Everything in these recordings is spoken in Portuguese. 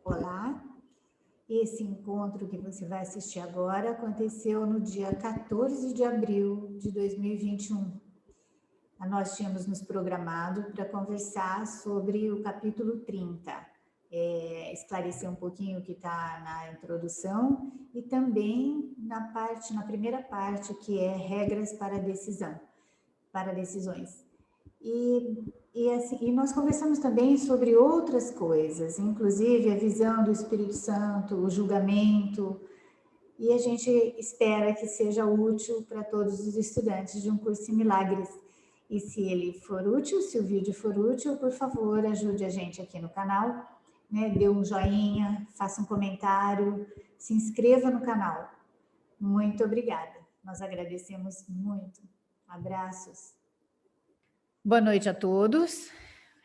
Olá, esse encontro que você vai assistir agora aconteceu no dia 14 de abril de 2021. Nós tínhamos nos programado para conversar sobre o capítulo 30, esclarecer um pouquinho o que está na introdução e também na primeira parte, que é regras para decisões. E nós conversamos também sobre outras coisas, inclusive a visão do Espírito Santo, o julgamento, e a gente espera que seja útil para todos os estudantes de um curso em Milagres. E se ele for útil, se o vídeo for útil, por favor, ajude a gente aqui no canal, né? Dê um joinha, faça um comentário, se inscreva no canal. Muito obrigada, nós agradecemos muito. Abraços. Boa noite a todos.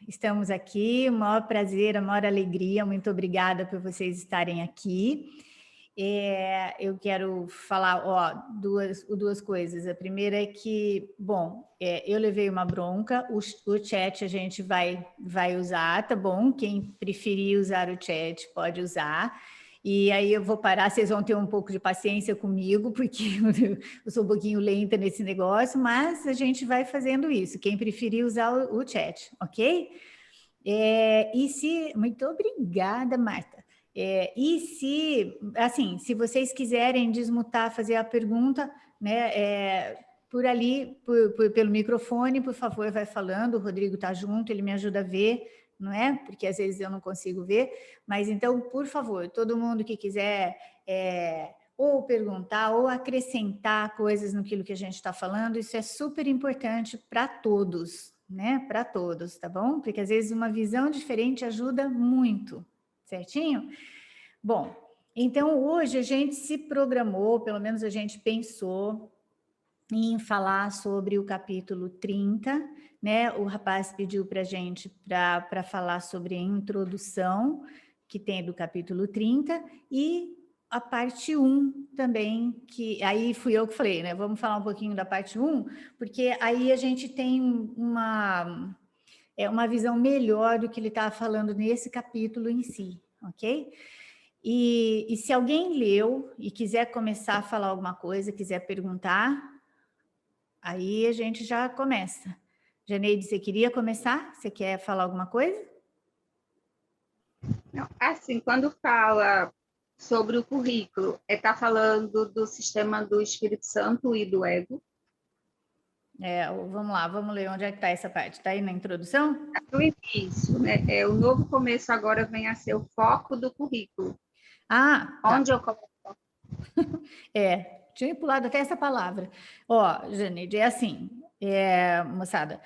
Estamos aqui, o maior prazer, a maior alegria. Muito obrigada por vocês estarem aqui. Eu quero falar duas coisas. A primeira é que, eu levei uma bronca, o chat a gente vai usar, tá bom? Quem preferir usar o chat pode usar. E aí eu vou parar, vocês vão ter um pouco de paciência comigo, porque eu sou um pouquinho lenta nesse negócio, mas a gente vai fazendo isso. Quem preferir usar o chat, ok? Muito obrigada, Marta. Se vocês quiserem desmutar, fazer a pergunta, né, por ali, pelo microfone, por favor, vai falando. O Rodrigo está junto, ele me ajuda a ver, não é? Porque às vezes eu não consigo ver. Mas então, por favor, todo mundo que quiser ou perguntar ou acrescentar coisas naquilo que a gente está falando, isso é super importante para todos, né? Para todos, tá bom? Porque às vezes uma visão diferente ajuda muito, certinho? Bom, então hoje a gente se programou, pelo menos a gente pensou em falar sobre o capítulo 30, né? O rapaz pediu para a gente para falar sobre a introdução que tem do capítulo 30 e a parte 1 também, que aí fui eu que falei, né? Vamos falar um pouquinho da parte 1, porque aí a gente tem uma visão melhor do que ele estava falando nesse capítulo em si, ok? E se alguém leu e quiser começar a falar alguma coisa, quiser perguntar, aí a gente já começa. Janeide, você queria começar? Você quer falar alguma coisa? Não, assim, quando fala sobre o currículo, está falando do sistema do Espírito Santo e do ego? Vamos lá, vamos ler onde é que está essa parte. Está aí na introdução? No início, né? O novo começo agora vem a ser o foco do currículo. Ah, tá. Onde eu coloco? Tinha pulado até essa palavra. Janeide, assim, moçada,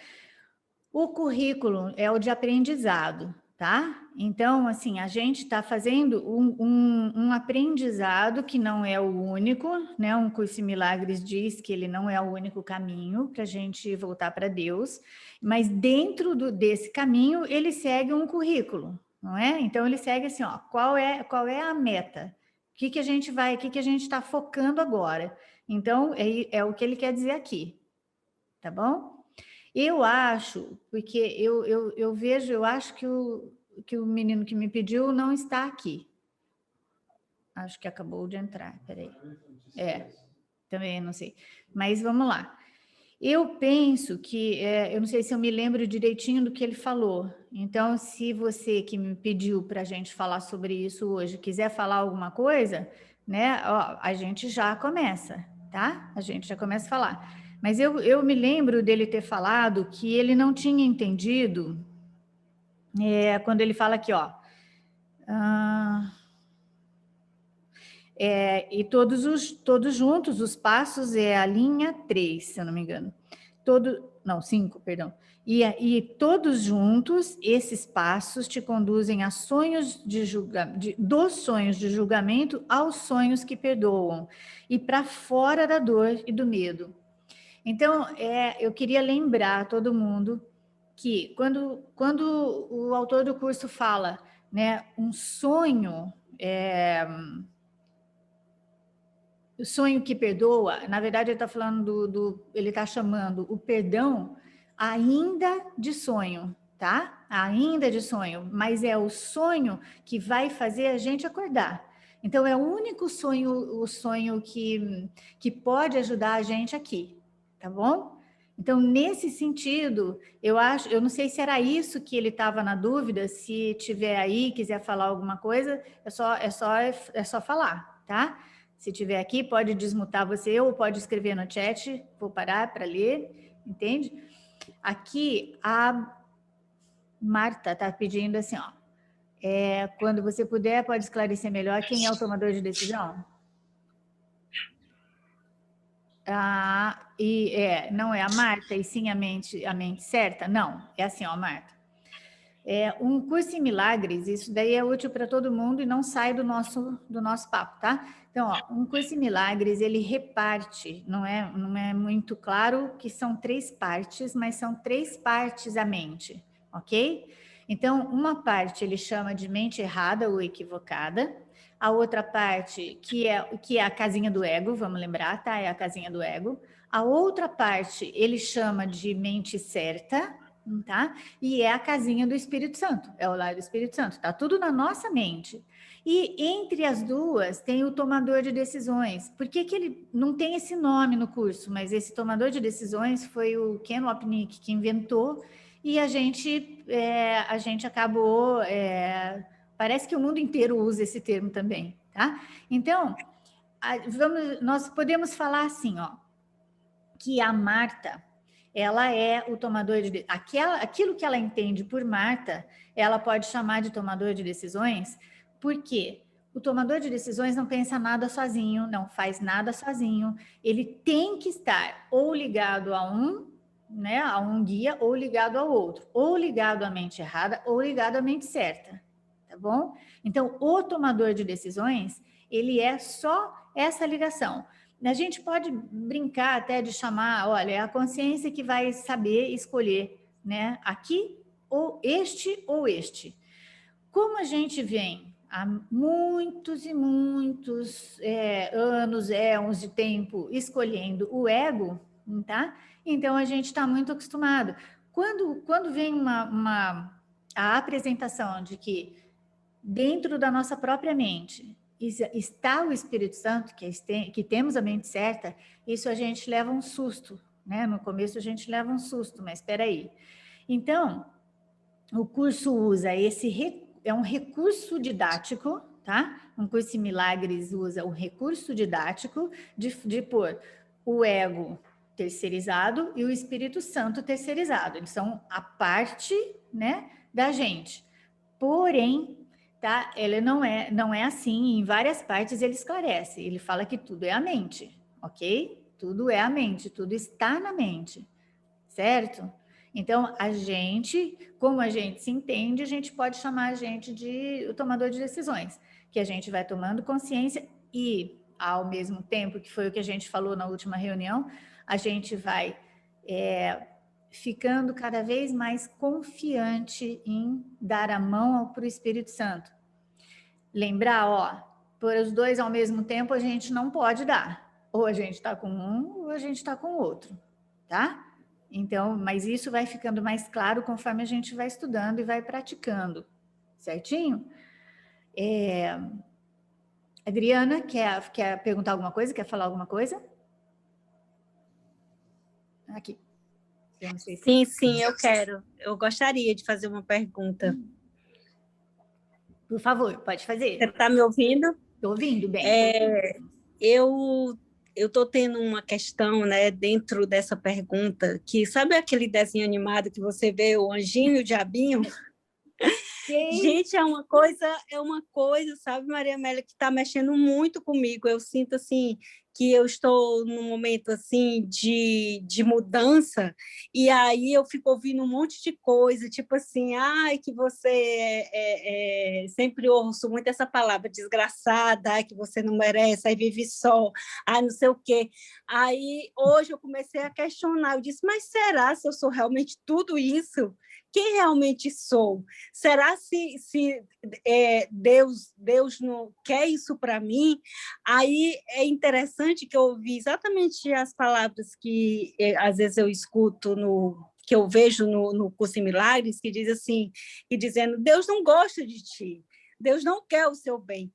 o currículo é o de aprendizado, tá? Então, assim, a gente está fazendo um aprendizado que não é o único, né? Um curso em Milagres diz que ele não é o único caminho para a gente voltar para Deus, mas dentro desse caminho ele segue um currículo, não é? Então ele segue assim, qual é a meta? O que a gente está focando agora? Então, é o que ele quer dizer aqui, tá bom? Eu acho, porque eu vejo, eu acho que o menino que me pediu não está aqui. Acho que acabou de entrar, peraí. Também não sei. Mas vamos lá. Eu penso que, eu não sei se eu me lembro direitinho do que ele falou. Então, se você que me pediu para a gente falar sobre isso hoje, quiser falar alguma coisa, né, a gente já começa, tá? A gente já começa a falar. Mas eu me lembro dele ter falado que ele não tinha entendido, quando ele fala aqui, e todos juntos, os passos é a linha 3, se eu não me engano. 5, perdão. E todos juntos, esses passos te conduzem a sonhos dos sonhos de julgamento aos sonhos que perdoam, e para fora da dor e do medo. Então, eu queria lembrar todo mundo que quando o autor do curso fala, né, um sonho, o sonho que perdoa, na verdade ele está falando ele está chamando o perdão ainda de sonho, tá? ainda de sonho, mas é o sonho que vai fazer a gente acordar. Então, é o único sonho, o sonho que pode ajudar a gente aqui, tá bom? Então, nesse sentido, eu não sei se era isso que ele estava na dúvida, se tiver aí, quiser falar alguma coisa, é só falar, tá? Se tiver aqui, pode desmutar você ou pode escrever no chat, vou parar para ler, entende? Aqui, a Marta está pedindo assim, ó, quando você puder, pode esclarecer melhor quem é o tomador de decisão? Não é a Marta, e sim a mente certa? Não, é assim, ó, Marta. Um curso em milagres, isso daí é útil para todo mundo e não sai do nosso papo, tá? Então, ó, um curso em milagres, ele reparte, não é muito claro que são 3 partes, mas são 3 partes a mente, ok? Então, uma parte ele chama de mente errada ou equivocada, a outra parte, que é a casinha do ego, vamos lembrar, tá? É a casinha do ego. A outra parte ele chama de mente certa, tá? E é a casinha do Espírito Santo, é o lar do Espírito Santo, tá tudo na nossa mente. E entre as duas tem o tomador de decisões. Por que ele não tem esse nome no curso? Mas esse tomador de decisões foi o Ken Wapnick que inventou e a gente acabou... parece que o mundo inteiro usa esse termo também, tá? Então, nós podemos falar assim, ó, que a Marta, ela é o tomador de... Aquilo que ela entende por Marta, ela pode chamar de tomador de decisões, porque o tomador de decisões não pensa nada sozinho, não faz nada sozinho, ele tem que estar ou ligado a um guia, ou ligado ao outro, ou ligado à mente errada, ou ligado à mente certa, tá bom? Então, o tomador de decisões, ele é só essa ligação. A gente pode brincar até de chamar, olha, é a consciência que vai saber escolher, né? Aqui, ou este. Como a gente vem há muitos e muitos anos, éons de tempo escolhendo o ego, tá? Então a gente está muito acostumado. Quando vem a apresentação de que dentro da nossa própria mente está o Espírito Santo, que temos a mente certa, isso a gente leva um susto, né? No começo a gente leva um susto, mas espera aí. Então, o curso usa é um recurso didático, tá? Um curso em milagres usa o recurso didático de pôr o ego terceirizado e o Espírito Santo terceirizado. Eles são a parte, né, da gente. Porém, tá? Ele não é assim, em várias partes ele esclarece, ele fala que tudo é a mente, ok? Tudo é a mente, tudo está na mente, certo? Então, como a gente se entende, a gente pode chamar a gente de o tomador de decisões, que a gente vai tomando consciência e, ao mesmo tempo, que foi o que a gente falou na última reunião, a gente vai ficando cada vez mais confiante em dar a mão para o Espírito Santo. Lembrar, ó, por os dois ao mesmo tempo a gente não pode dar. Ou a gente está com um, ou a gente está com o outro, tá? Então, mas isso vai ficando mais claro conforme a gente vai estudando e vai praticando, certinho? Adriana, quer perguntar alguma coisa? Quer falar alguma coisa? Aqui. Eu não sei se... Sim, eu quero. Eu gostaria de fazer uma pergunta. Por favor, pode fazer. Você está me ouvindo? Estou ouvindo bem. Eu estou tendo uma questão, né, dentro dessa pergunta, que sabe aquele desenho animado que você vê o anjinho e o diabinho? Gente, é uma coisa, sabe, Maria Amélia, que está mexendo muito comigo. Eu sinto assim que eu estou num momento assim de mudança, e aí eu fico ouvindo um monte de coisa, tipo assim, que você sempre ouço muito essa palavra desgraçada, que você não merece, aí vive só, não sei o quê. Aí hoje eu comecei a questionar, eu disse, mas será se eu sou realmente tudo isso? Quem realmente sou? Será se Deus não quer isso para mim? Aí é interessante que eu ouvi exatamente as palavras que às vezes eu escuto que eu vejo no Curso em Milagres, que diz assim, e dizendo, Deus não gosta de ti, Deus não quer o seu bem.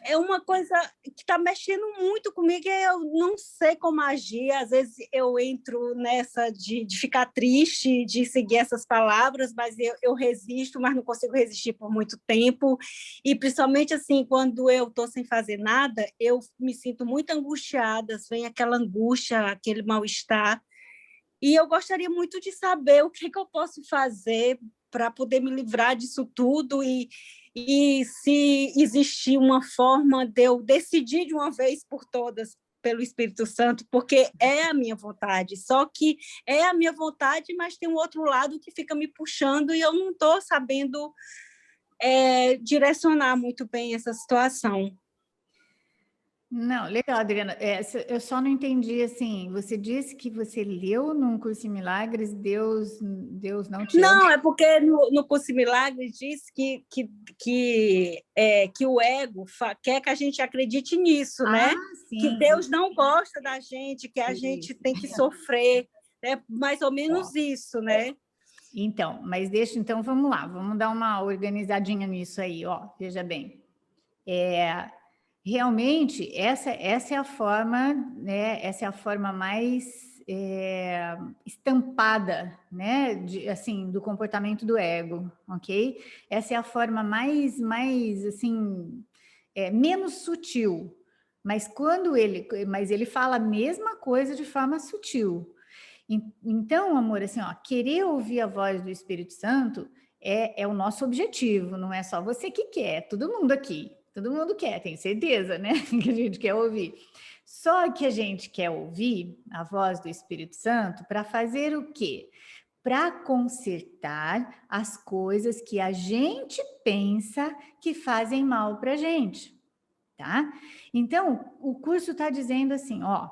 É uma coisa que está mexendo muito comigo e eu não sei como agir. Às vezes eu entro nessa de ficar triste, de seguir essas palavras, mas eu resisto, mas não consigo resistir por muito tempo. E principalmente assim, quando eu estou sem fazer nada, eu me sinto muito angustiada, vem aquela angústia, aquele mal-estar. E eu gostaria muito de saber o que eu posso fazer para poder me livrar disso tudo e se existir uma forma de eu decidir de uma vez por todas pelo Espírito Santo, porque é a minha vontade, só que é a minha vontade, mas tem um outro lado que fica me puxando e eu não estou sabendo direcionar muito bem essa situação. Não, legal, Adriana. Eu só não entendi, assim, você disse que você leu num Curso em Milagres, Deus não te ama. Não, é porque no Curso em Milagres diz que o ego quer que a gente acredite nisso, né? Sim. Que Deus não gosta da gente, que a gente tem que sofrer, é mais ou menos isso, né? Então, então vamos lá, vamos dar uma organizadinha nisso aí, ó, veja bem. Realmente, essa é a forma, né? Essa é a forma mais estampada, né? Assim, do comportamento do ego, ok? Essa é a forma mais assim, menos sutil. Mas ele fala a mesma coisa de forma sutil. Então, amor, assim, ó, querer ouvir a voz do Espírito Santo é o nosso objetivo, não é só você que quer, todo mundo aqui. Todo mundo quer, tenho certeza, né? Que a gente quer ouvir. Só que a gente quer ouvir a voz do Espírito Santo para fazer o quê? Para consertar as coisas que a gente pensa que fazem mal para a gente, tá? Então, o curso está dizendo assim, ó,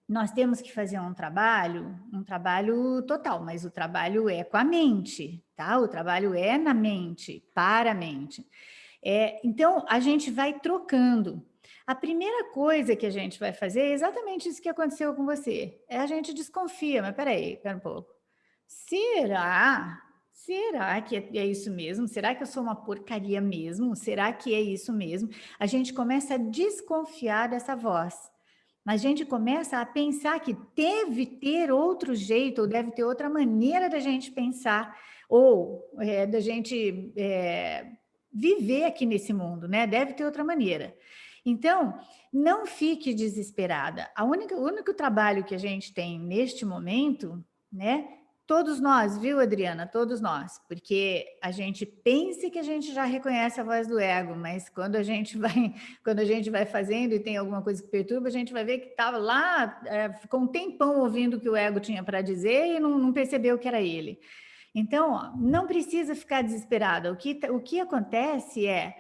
nós temos que fazer um trabalho total, mas o trabalho é com a mente, tá? O trabalho é na mente, para a mente. Então, a gente vai trocando. A primeira coisa que a gente vai fazer é exatamente isso que aconteceu com você. A gente desconfia, mas peraí, pera um pouco. Será que é isso mesmo? Será que eu sou uma porcaria mesmo? Será que é isso mesmo? A gente começa a desconfiar dessa voz. A gente começa a pensar que deve ter outro jeito, ou deve ter outra maneira da gente pensar, ou da gente viver aqui nesse mundo, né? Deve ter outra maneira. Então, não fique desesperada. O único trabalho que a gente tem neste momento, né? Todos nós, viu, Adriana? Todos nós, porque a gente pensa que a gente já reconhece a voz do ego, mas quando a gente vai fazendo e tem alguma coisa que perturba, a gente vai ver que estava lá, ficou um tempão ouvindo o que o ego tinha para dizer e não percebeu que era ele. Então, ó, não precisa ficar desesperada. O que acontece é,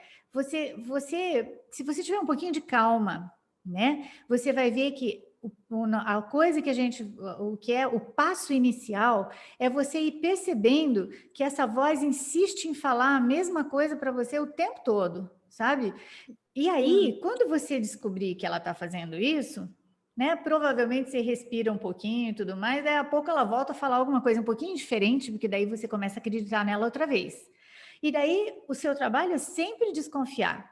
se você tiver um pouquinho de calma, né? Você vai ver que a coisa que o que é o passo inicial é você ir percebendo que essa voz insiste em falar a mesma coisa para você o tempo todo, sabe? E aí, quando você descobrir que ela está fazendo isso, né? Provavelmente você respira um pouquinho e tudo mais, daí a pouco ela volta a falar alguma coisa um pouquinho diferente, porque daí você começa a acreditar nela outra vez. E daí o seu trabalho é sempre desconfiar,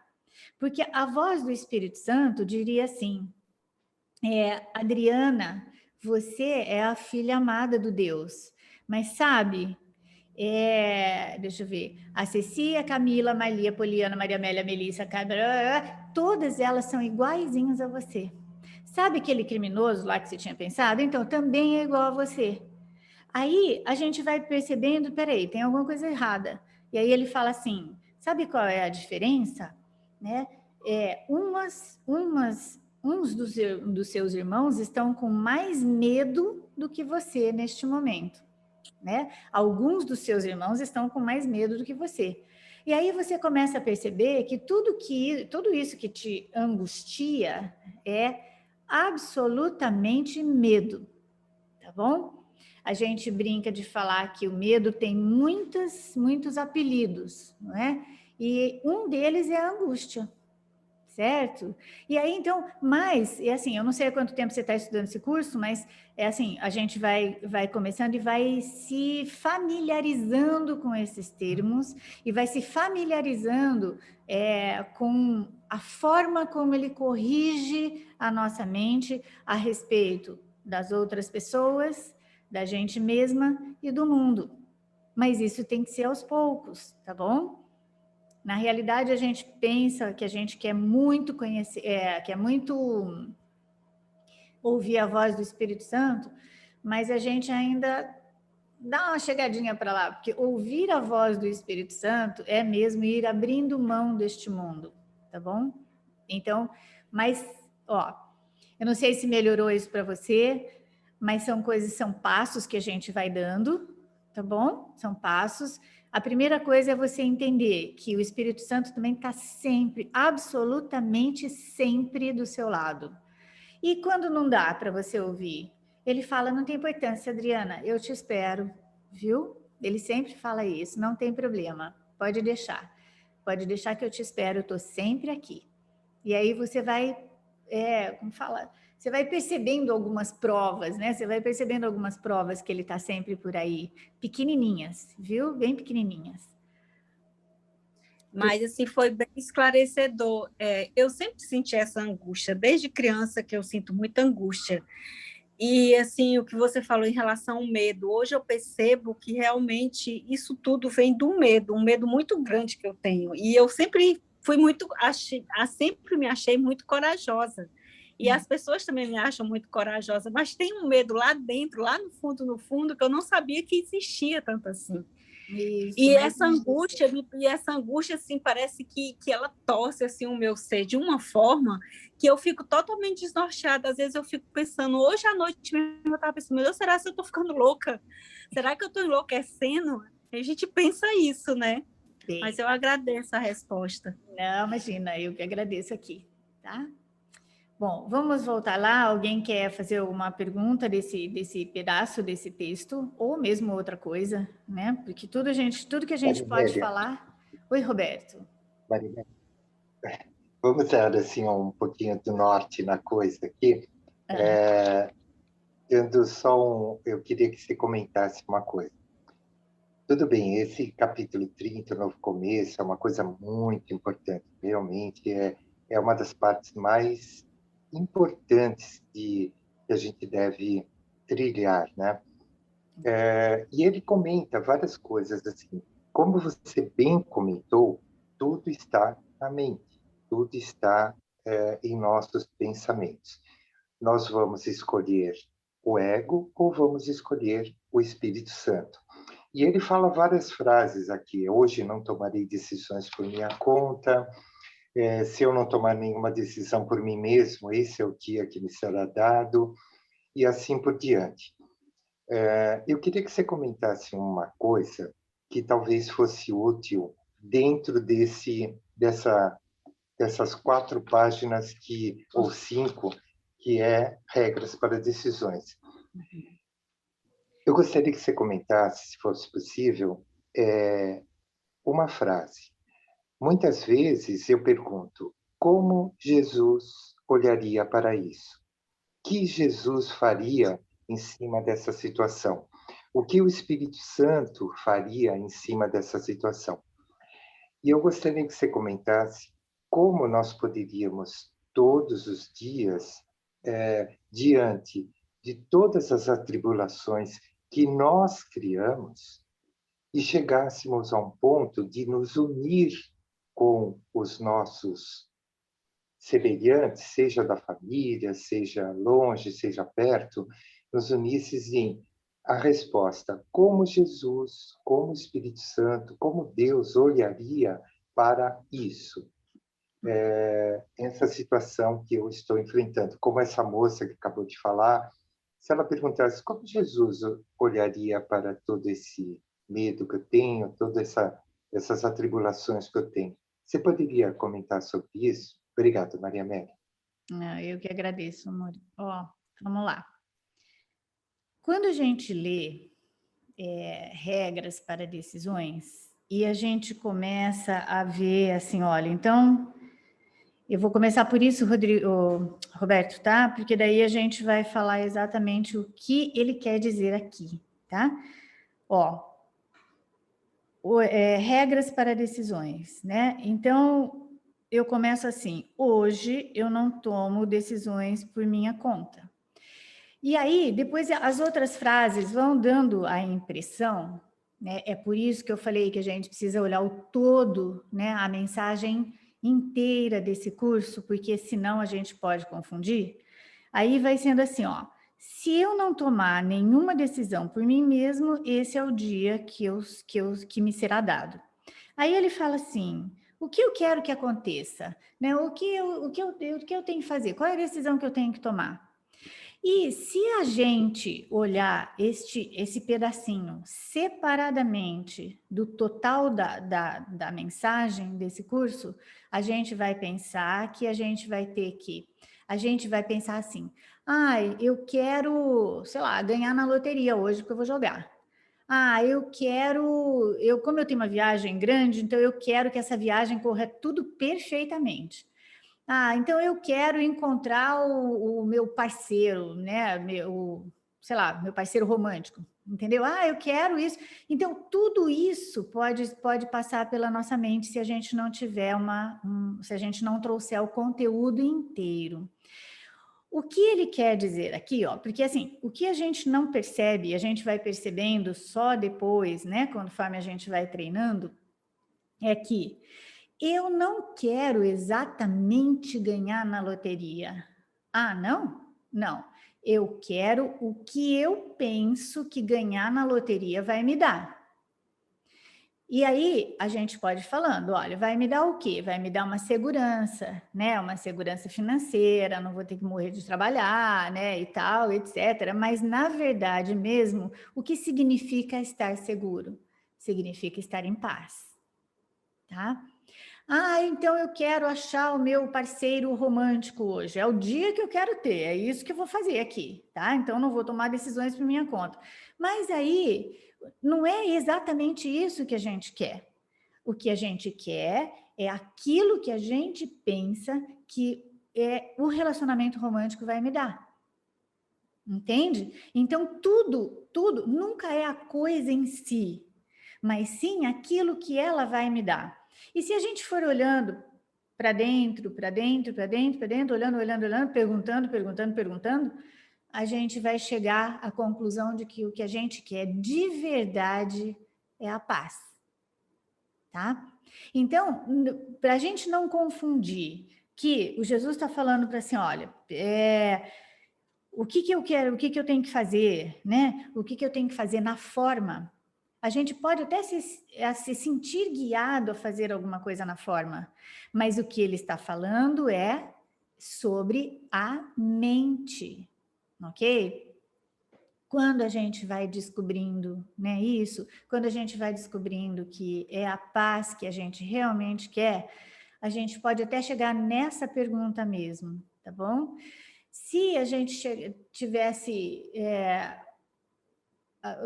porque a voz do Espírito Santo diria assim: Adriana, você é a filha amada do Deus, mas sabe, deixa eu ver, a Cecília, Camila, Maria, Poliana, Maria Amélia, Melissa, todas elas são iguaizinhas a você. Sabe aquele criminoso lá que você tinha pensado? Então, também é igual a você. Aí, a gente vai percebendo, peraí, tem alguma coisa errada. E aí ele fala assim, sabe qual é a diferença? Né? Uns dos seus irmãos estão com mais medo do que você neste momento. Né? Alguns dos seus irmãos estão com mais medo do que você. E aí você começa a perceber que tudo isso que te angustia é absolutamente medo, tá bom? A gente brinca de falar que o medo tem muitos apelidos, não é? E um deles é a angústia. certo? E aí, então, mas, é assim, eu não sei há quanto tempo você está estudando esse curso, mas é assim, a gente vai começando e vai se familiarizando com esses termos e vai se familiarizando com a forma como ele corrige a nossa mente a respeito das outras pessoas, da gente mesma e do mundo. Mas isso tem que ser aos poucos, tá bom? Na realidade, a gente pensa que a gente quer muito conhecer, quer muito ouvir a voz do Espírito Santo, mas a gente ainda dá uma chegadinha para lá, porque ouvir a voz do Espírito Santo é mesmo ir abrindo mão deste mundo, tá bom? Então, mas, ó, eu não sei se melhorou isso para você, mas são passos que a gente vai dando, tá bom? São passos. A primeira coisa é você entender que o Espírito Santo também está sempre, absolutamente sempre do seu lado. E quando não dá para você ouvir, ele fala, não tem importância, Adriana, eu te espero, viu? Ele sempre fala isso, não tem problema, pode deixar que eu te espero, eu estou sempre aqui. E aí você vai, como fala, você vai percebendo algumas provas, né? Você vai percebendo algumas provas que ele está sempre por aí, pequenininhas, viu? Bem pequenininhas. Mas, assim, foi bem esclarecedor. Eu sempre senti essa angústia, desde criança que eu sinto muita angústia. E, assim, o que você falou em relação ao medo, hoje eu percebo que realmente isso tudo vem do medo, um medo muito grande que eu tenho. E eu sempre sempre me achei muito corajosa. E as pessoas também me acham muito corajosa, mas tem um medo lá dentro, lá no fundo, que eu não sabia que existia tanto assim. Isso, E essa angústia, assim, parece que ela torce, assim, o meu ser de uma forma que eu fico totalmente desnorteada. Às vezes eu fico pensando, hoje à noite mesmo eu estava pensando, meu Deus, será que eu estou ficando louca? Será que eu estou enlouquecendo? A gente pensa isso, né? bem, Mas eu agradeço a resposta. não, imagina, eu que agradeço aqui, tá? Bom, vamos voltar lá. Alguém quer fazer alguma pergunta desse pedaço desse texto, ou mesmo outra coisa, né? Porque tudo que a gente pode Marinélia, falar. Oi, Roberto. Marinélia, vamos dar assim um pouquinho do norte na coisa aqui. Dando eu queria que você comentasse uma coisa. Tudo bem, esse capítulo 30, o novo começo, é uma coisa muito importante. Realmente é uma das partes mais importantes que a gente deve trilhar, né? E ele comenta várias coisas assim. Como você bem comentou, tudo está na mente, tudo está em nossos pensamentos. Nós vamos escolher o ego ou vamos escolher o Espírito Santo. E ele fala várias frases aqui. Hoje não tomarei decisões por minha conta. Se eu não tomar nenhuma decisão por mim mesmo, esse é o dia que me será dado. E assim por diante. Eu queria que você comentasse uma coisa que talvez fosse útil dentro dessas 4 páginas ou 5, que é regras para decisões. Eu gostaria que você comentasse, se fosse possível, uma frase. Muitas vezes eu pergunto, como Jesus olharia para isso? O que Jesus faria em cima dessa situação? O que o Espírito Santo faria em cima dessa situação? E eu gostaria que você comentasse como nós poderíamos, todos os dias, diante de todas as atribulações que nós criamos, e chegássemos a um ponto de nos unir com os nossos semelhantes, seja da família, seja longe, seja perto, nos unisse em a resposta, como Jesus, como o Espírito Santo, como Deus olharia para isso. Essa situação que eu estou enfrentando, como essa moça que acabou de falar, se ela perguntasse como Jesus olharia para todo esse medo que eu tenho, todas essas atribulações que eu tenho. Você poderia comentar sobre isso? Obrigado, Maria Amélia. Não, eu que agradeço, amor. Ó, vamos lá. Quando a gente lê regras para decisões e a gente começa a ver assim, olha, então Eu vou começar por isso, Roberto, tá? Porque daí a gente vai falar exatamente o que ele quer dizer aqui, tá? Ó, regras para decisões, né? Então, eu começo assim: hoje eu não tomo decisões por minha conta. E aí, depois as outras frases vão dando a impressão, né? É por isso que eu falei que a gente precisa olhar o todo, né? A mensagem inteira desse curso, porque senão a gente pode confundir. Aí vai sendo assim, ó: se eu não tomar nenhuma decisão por mim mesmo, esse é o dia que me será dado. Aí ele fala assim: o que eu quero que aconteça, né? O que eu tenho que fazer? Qual é a decisão que eu tenho que tomar? E se a gente olhar esse pedacinho separadamente do total da mensagem desse curso, a gente vai pensar que a gente vai pensar assim: ai, eu quero, sei lá, ganhar na loteria hoje, porque eu vou jogar. Ah, como eu tenho uma viagem grande, então eu quero que essa viagem corra tudo perfeitamente. Ah, então eu quero encontrar o meu parceiro, né? Sei lá, meu parceiro romântico, entendeu? Ah, eu quero isso. Então, tudo isso pode passar pela nossa mente se a gente não tiver se a gente não trouxer o conteúdo inteiro. O que ele quer dizer aqui, ó, porque assim, o que a gente não percebe, a gente vai percebendo só depois, né? Conforme a gente vai treinando, é que eu não quero exatamente ganhar na loteria. Ah, não? Não. Eu quero o que eu penso que ganhar na loteria vai me dar. E aí a gente pode ir falando, olha, vai me dar o quê? Vai me dar uma segurança, né? Uma segurança financeira, não vou ter que morrer de trabalhar, né? E tal, etc. Mas na verdade mesmo, o que significa estar seguro? Significa estar em paz, tá? Ah, então eu quero achar o meu parceiro romântico hoje. É o dia que eu quero ter, é isso que eu vou fazer aqui, tá? Então não vou tomar decisões por minha conta. Mas aí não é exatamente isso que a gente quer. O que a gente quer é aquilo que a gente pensa que o relacionamento romântico vai me dar. Entende? Então tudo nunca é a coisa em si, mas sim aquilo que ela vai me dar. E se a gente for olhando para dentro, olhando, perguntando, a gente vai chegar à conclusão de que o que a gente quer de verdade é a paz, tá? Então, para a gente não confundir que o Jesus está falando para assim, olha, o que eu quero, o que eu tenho que fazer, né? O que eu tenho que fazer na forma. A gente pode até se sentir guiado a fazer alguma coisa na forma, mas o que ele está falando é sobre a mente, ok? Quando a gente vai descobrindo, né, isso, quando a gente vai descobrindo que é a paz que a gente realmente quer, a gente pode até chegar nessa pergunta mesmo, tá bom? Se a gente tivesse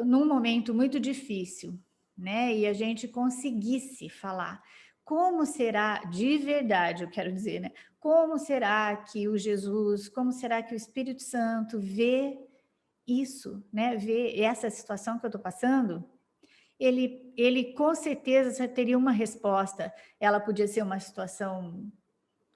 num momento muito difícil, né? E a gente conseguisse falar como será de verdade, eu quero dizer, né? Como será que o Jesus, como será que o Espírito Santo vê isso, né? Vê essa situação que eu estou passando? Ele com certeza já teria uma resposta. Ela podia ser uma situação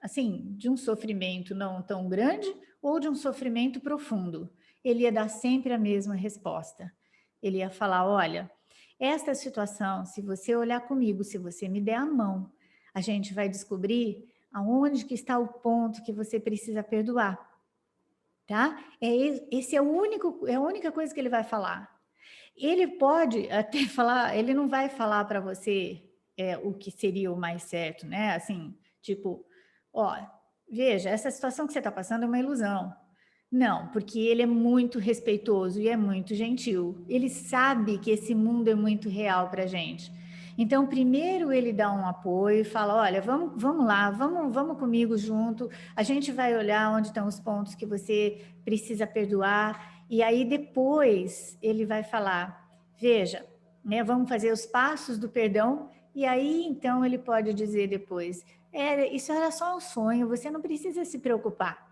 assim, de um sofrimento não tão grande ou de um sofrimento profundo. Ele ia dar sempre a mesma resposta. Ele ia falar: olha, esta situação, se você olhar comigo, se você me der a mão, a gente vai descobrir aonde que está o ponto que você precisa perdoar, tá? Esse é a única coisa que ele vai falar. Ele pode até falar, ele não vai falar para você o que seria o mais certo, né? Assim, tipo, ó, veja, essa situação que você está passando é uma ilusão. Não, porque ele é muito respeitoso e é muito gentil. Ele sabe que esse mundo é muito real para a gente. Então, primeiro ele dá um apoio e fala: olha, vamos lá, vamos comigo junto. A gente vai olhar onde estão os pontos que você precisa perdoar. E aí depois ele vai falar: veja, né, vamos fazer os passos do perdão. E aí então ele pode dizer depois: isso era só um sonho, você não precisa se preocupar,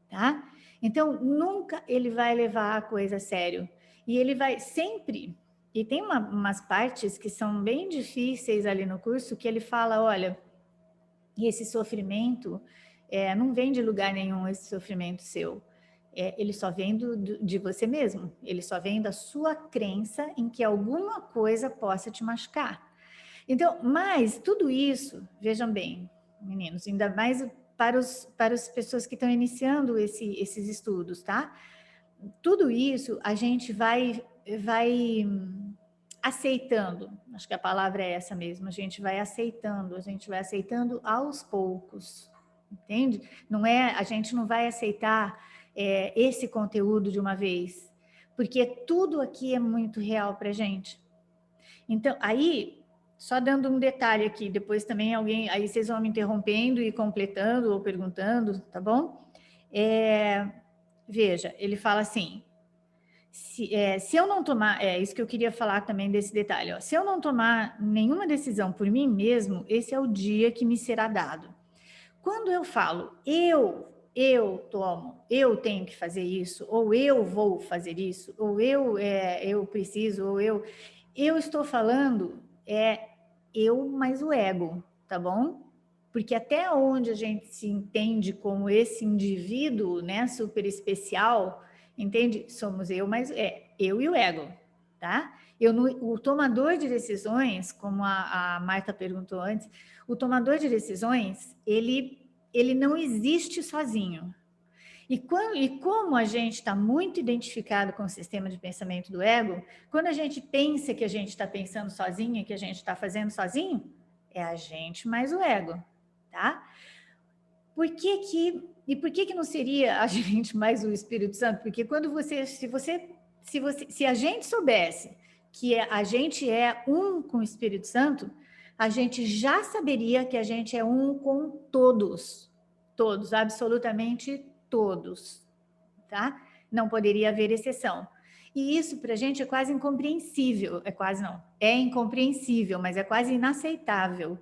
tá? Então, nunca ele vai levar a coisa a sério. E ele vai sempre... E tem umas partes que são bem difíceis ali no curso, que ele fala, olha, esse sofrimento não vem de lugar nenhum, esse sofrimento seu. Ele só vem de você mesmo. Ele só vem da sua crença em que alguma coisa possa te machucar. Então, mas tudo isso, vejam bem, meninos, ainda mais para as pessoas que estão iniciando esses estudos, tá? Tudo isso a gente vai aceitando, acho que a palavra é essa mesmo, a gente vai aceitando aos poucos, entende? A gente não vai aceitar esse conteúdo de uma vez, porque tudo aqui é muito real para a gente. Então, aí, só dando um detalhe aqui, depois também aí vocês vão me interrompendo e completando ou perguntando, tá bom? Veja, ele fala assim, se eu não tomar, isso que eu queria falar também desse detalhe, ó, se eu não tomar nenhuma decisão por mim mesmo, esse é o dia que me será dado. Quando eu falo, eu tomo, eu tenho que fazer isso, ou eu vou fazer isso, ou eu preciso, ou eu estou falando, eu mais o ego, tá bom? Porque até onde a gente se entende como esse indivíduo, né, super especial, entende? Somos eu, mas eu e o ego, tá? O tomador de decisões, como a Marta perguntou antes, o tomador de decisões, ele não existe sozinho. E como a gente está muito identificado com o sistema de pensamento do ego, quando a gente pensa que a gente está pensando sozinho, que a gente está fazendo sozinho, é a gente mais o ego, tá? Por que não seria a gente mais o Espírito Santo? Porque quando se a gente soubesse que a gente é um com o Espírito Santo, a gente já saberia que a gente é um com todos, absolutamente todos, tá? Não poderia haver exceção. E isso para a gente é quase incompreensível, é incompreensível, mas é quase inaceitável.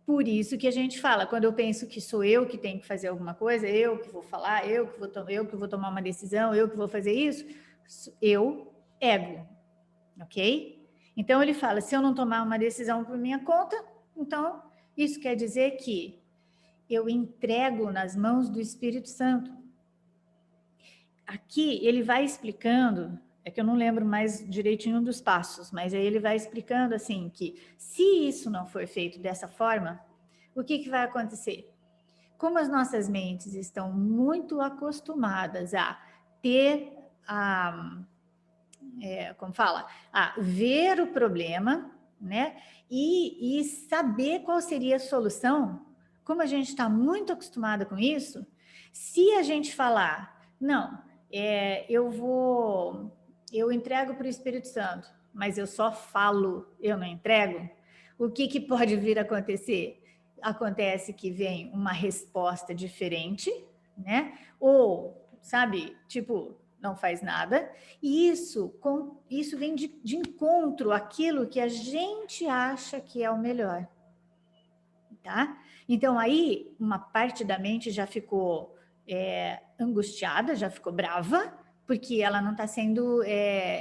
Por isso que a gente fala, quando eu penso que sou eu que tenho que fazer alguma coisa, eu que vou falar, eu que vou tomar uma decisão, eu que vou fazer isso, ego, ok? Então ele fala, se eu não tomar uma decisão por minha conta, então isso quer dizer que eu entrego nas mãos do Espírito Santo. Aqui ele vai explicando, é que eu não lembro mais direitinho dos passos, mas aí ele vai explicando assim que se isso não for feito dessa forma, o que vai acontecer? Como as nossas mentes estão muito acostumadas a ter a ver o problema, né? E saber qual seria a solução, como a gente está muito acostumada com isso, se a gente falar, não, eu entrego para o Espírito Santo, mas eu só falo, eu não entrego, o que pode vir a acontecer? Acontece que vem uma resposta diferente, né? Ou, sabe, tipo, não faz nada, e isso vem de encontro àquilo que a gente acha que é o melhor, tá? Então, aí, uma parte da mente já ficou angustiada, já ficou brava, porque ela não está sendo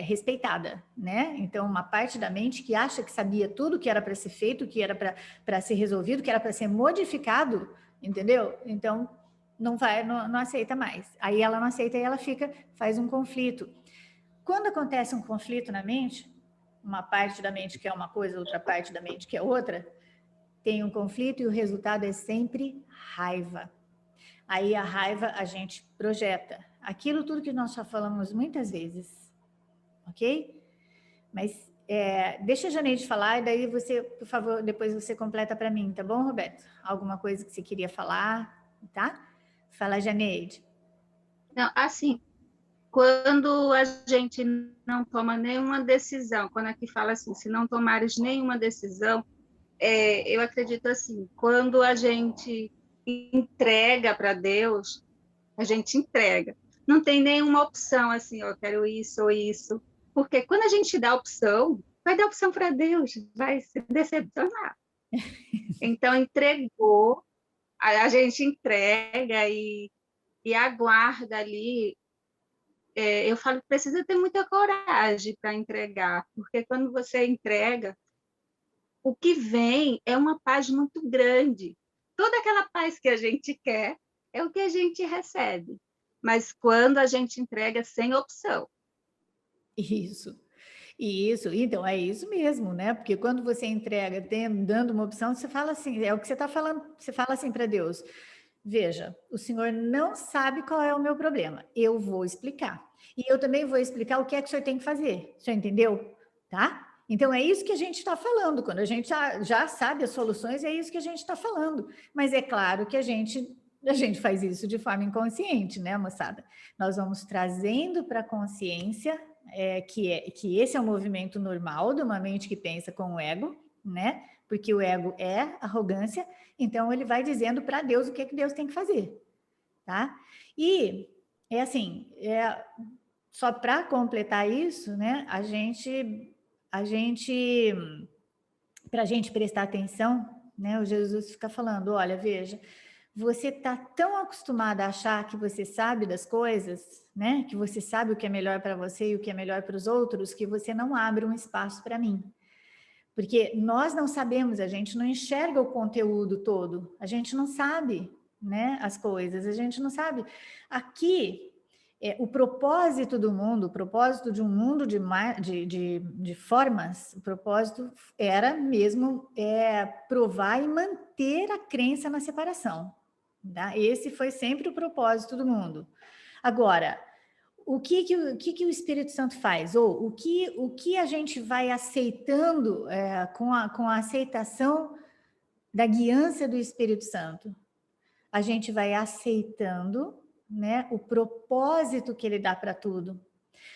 respeitada, né? Então, uma parte da mente que acha que sabia tudo que era para ser feito, que era para ser resolvido, que era para ser modificado, entendeu? Então, não aceita mais. Aí ela não aceita e ela faz um conflito. Quando acontece um conflito na mente, uma parte da mente quer uma coisa, outra parte da mente quer outra, tem um conflito e o resultado é sempre raiva. Aí a raiva a gente projeta. Aquilo tudo que nós já falamos muitas vezes, ok? Mas deixa a Janeide falar e daí você, por favor, depois você completa para mim, tá bom, Roberto? Alguma coisa que você queria falar, tá? Fala, Janeide. Não, assim, quando a gente não toma nenhuma decisão, quando aqui fala assim, se não tomares nenhuma decisão, eu acredito assim, quando a gente entrega para Deus, a gente entrega. Não tem nenhuma opção assim, eu quero isso ou isso. Porque quando a gente dá opção, vai dar opção para Deus, vai se decepcionar. Então, entregou, a gente entrega e aguarda ali. Eu falo que precisa ter muita coragem para entregar, porque quando você entrega, o que vem é uma paz muito grande. Toda aquela paz que a gente quer é o que a gente recebe, mas quando a gente entrega sem opção. Isso. Isso, então é isso mesmo, né? Porque quando você entrega, dando uma opção, você fala assim, é o que você está falando, você fala assim para Deus: veja, o Senhor não sabe qual é o meu problema, eu vou explicar. E eu também vou explicar o que é que o Senhor tem que fazer, o Senhor entendeu? Tá? Então é isso que a gente está falando, quando a gente já sabe as soluções, é isso que a gente está falando. Mas é claro que a gente faz isso de forma inconsciente, né, moçada? Nós vamos trazendo para a consciência que esse é um movimento normal de uma mente que pensa com o ego, né? Porque o ego é arrogância, então ele vai dizendo para Deus o que Deus tem que fazer, tá? E é assim, só para completar isso, né? Para a gente prestar atenção, né? O Jesus fica falando, olha, veja, você está tão acostumada a achar que você sabe das coisas, né? Que você sabe o que é melhor para você e o que é melhor para os outros, que você não abre um espaço para mim. Porque nós não sabemos, a gente não enxerga o conteúdo todo, a gente não sabe, né? As coisas, a gente não sabe. Aqui, o propósito do mundo, o propósito de um mundo de formas, o propósito era mesmo provar e manter a crença na separação. Tá? Esse foi sempre o propósito do mundo. Agora, o que o Espírito Santo faz? Ou o que a gente vai aceitando com a aceitação da guiança do Espírito Santo? A gente vai aceitando, né, o propósito que ele dá para tudo.